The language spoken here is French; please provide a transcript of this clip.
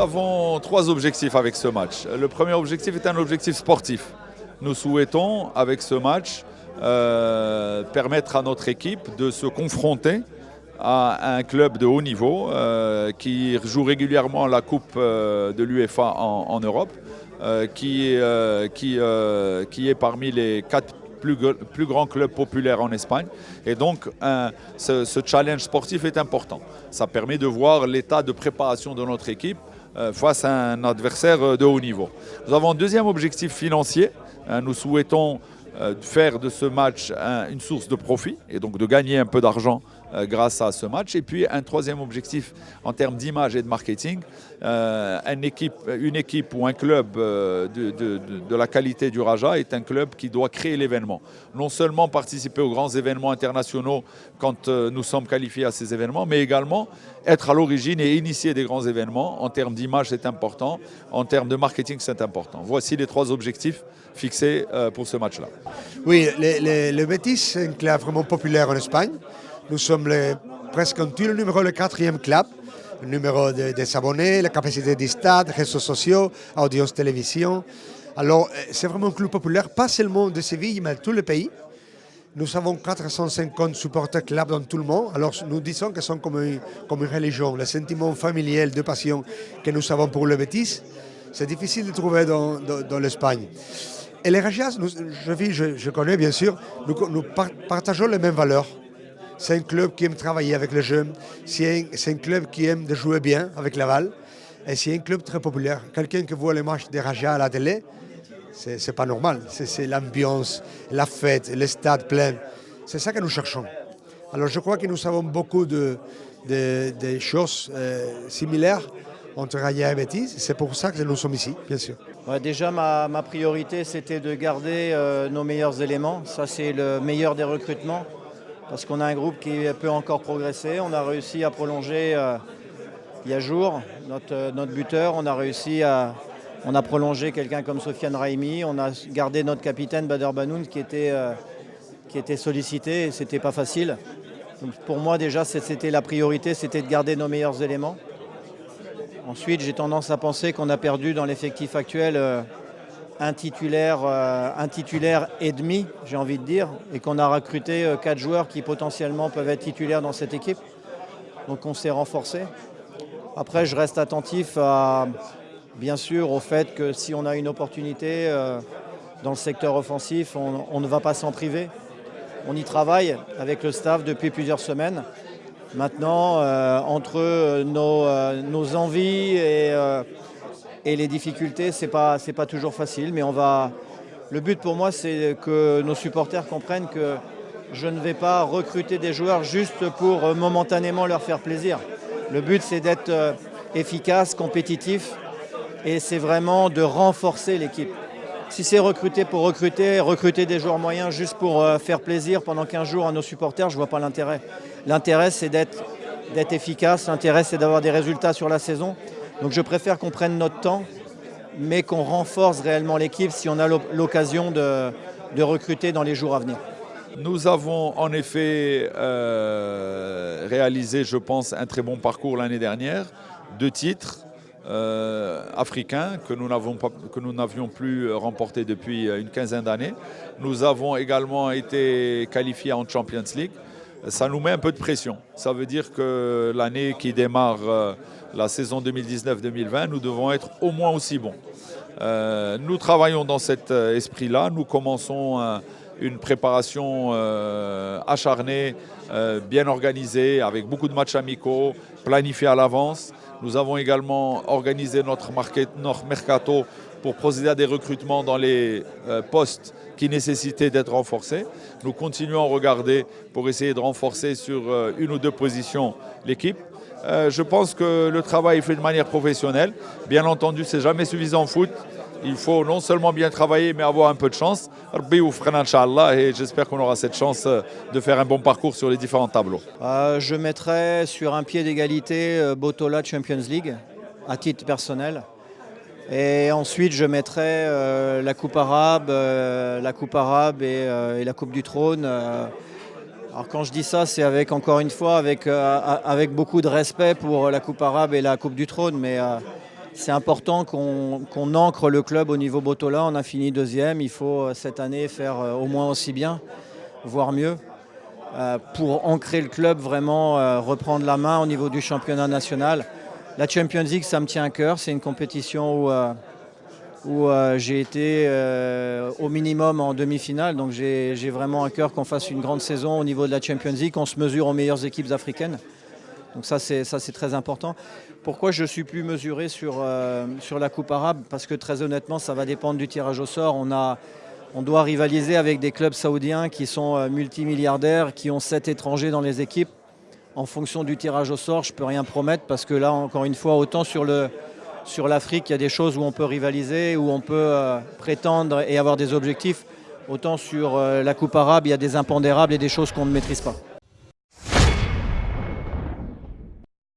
avons trois objectifs avec ce match. Le premier objectif est un objectif sportif. Nous souhaitons, avec ce match, permettre à notre équipe de se confronter à un club de haut niveau qui joue régulièrement la Coupe de l'UEFA en Europe, qui est parmi les 4 plus grands clubs populaires en Espagne. Et donc, ce challenge sportif est important. Ça permet de voir l'état de préparation de notre équipe face à un adversaire de haut niveau. Nous avons un deuxième objectif financier. Nous souhaitons faire de ce match une source de profit et donc de gagner un peu d'argent grâce à ce match. Et puis un troisième objectif en termes d'image et de marketing, une équipe ou un club de la qualité du Raja est un club qui doit créer l'événement. Non seulement participer aux grands événements internationaux quand nous sommes qualifiés à ces événements, mais également être à l'origine et initier des grands événements. En termes d'image, c'est important. En termes de marketing, c'est important. Voici les trois objectifs fixés pour ce match-là. Oui, le Betis, c'est un club vraiment populaire en Espagne. Nous sommes presque en tout le numéro, le 4e club. Le numéro des abonnés, la capacité des stades, réseaux sociaux, audience télévision. Alors, c'est vraiment un club populaire, pas seulement de Séville, mais de tout le pays. Nous avons 450 supporters clubs dans tout le monde. Alors, nous disons que sont comme une religion. Le sentiment familial de passion que nous avons pour le Betis, c'est difficile de trouver dans l'Espagne. Et les Rajas, je connais bien sûr, nous partageons les mêmes valeurs. C'est un club qui aime travailler avec les jeunes, c'est un club qui aime de jouer bien avec Laval, et c'est un club très populaire. Quelqu'un qui voit les matchs des Rajas à la télé, c'est pas normal. C'est l'ambiance, la fête, le stade plein. C'est ça que nous cherchons. Alors je crois que nous avons beaucoup de choses similaires entre Raja et Betis. C'est pour ça que nous sommes ici, bien sûr. Ouais, déjà, ma priorité, c'était de garder nos meilleurs éléments. Ça, c'est le meilleur des recrutements. Parce qu'on a un groupe qui peut encore progresser. On a réussi à prolonger Yajour, notre buteur. On a prolongé quelqu'un comme Sofiane Raimi. On a gardé notre capitaine Bader Banoun qui était sollicité et c'était pas facile. Donc pour moi déjà c'était la priorité, c'était de garder nos meilleurs éléments. Ensuite j'ai tendance à penser qu'on a perdu dans l'effectif actuel un titulaire et demi, j'ai envie de dire, et qu'on a recruté 4 joueurs qui potentiellement peuvent être titulaires dans cette équipe. Donc on s'est renforcé. Après, je reste attentif bien sûr au fait que si on a une opportunité dans le secteur offensif, on ne va pas s'en priver. On y travaille avec le staff depuis plusieurs semaines. Maintenant, entre nos envies et les difficultés, c'est pas toujours facile, mais le but pour moi, c'est que nos supporters comprennent que je ne vais pas recruter des joueurs juste pour momentanément leur faire plaisir. Le but, c'est d'être efficace, compétitif, et c'est vraiment de renforcer l'équipe. Si c'est recruter pour recruter des joueurs moyens juste pour faire plaisir pendant 15 jours à nos supporters, je ne vois pas l'intérêt. L'intérêt, c'est d'être efficace, l'intérêt, c'est d'avoir des résultats sur la saison. Donc je préfère qu'on prenne notre temps, mais qu'on renforce réellement l'équipe si on a l'occasion de recruter dans les jours à venir. Nous avons en effet réalisé, je pense, un très bon parcours l'année dernière. 2 titres africains que nous n'avions plus remportés depuis une quinzaine d'années. Nous avons également été qualifiés en Champions League. Ça nous met un peu de pression. Ça veut dire que l'année qui démarre, la saison 2019-2020, nous devons être au moins aussi bons. Nous travaillons dans cet esprit-là. Nous commençons une préparation acharnée, bien organisée, avec beaucoup de matchs amicaux, planifiés à l'avance. Nous avons également organisé notre mercato pour procéder à des recrutements dans les postes qui nécessitaient d'être renforcés. Nous continuons à regarder pour essayer de renforcer sur 1 ou 2 positions l'équipe. Je pense que le travail est fait de manière professionnelle. Bien entendu, ce n'est jamais suffisant en foot. Il faut non seulement bien travailler, mais avoir un peu de chance. Et j'espère qu'on aura cette chance de faire un bon parcours sur les différents tableaux. Je mettrai sur un pied d'égalité Botola Champions League, à titre personnel. Et ensuite, je mettrai la Coupe arabe et la Coupe du Trône. Alors quand je dis ça, c'est encore une fois avec beaucoup de respect pour la Coupe arabe et la Coupe du Trône, mais c'est important qu'on ancre le club au niveau Botola. On a fini deuxième, il faut cette année faire au moins aussi bien, voire mieux, pour ancrer le club, vraiment reprendre la main au niveau du championnat national. La Champions League, ça me tient à cœur, c'est une compétition où j'ai été au minimum en demi-finale, donc j'ai vraiment à cœur qu'on fasse une grande saison au niveau de la Champions League, qu'on se mesure aux meilleures équipes africaines. Donc ça c'est très important. Pourquoi je suis plus mesuré sur la Coupe arabe? Parce que très honnêtement, ça va dépendre du tirage au sort. On doit rivaliser avec des clubs saoudiens qui sont multimilliardaires, qui ont 7 étrangers dans les équipes. En fonction du tirage au sort, je ne peux rien promettre parce que là, encore une fois, autant sur l'Afrique, il y a des choses où on peut rivaliser, où on peut prétendre et avoir des objectifs. Autant sur la Coupe arabe, il y a des impondérables et des choses qu'on ne maîtrise pas.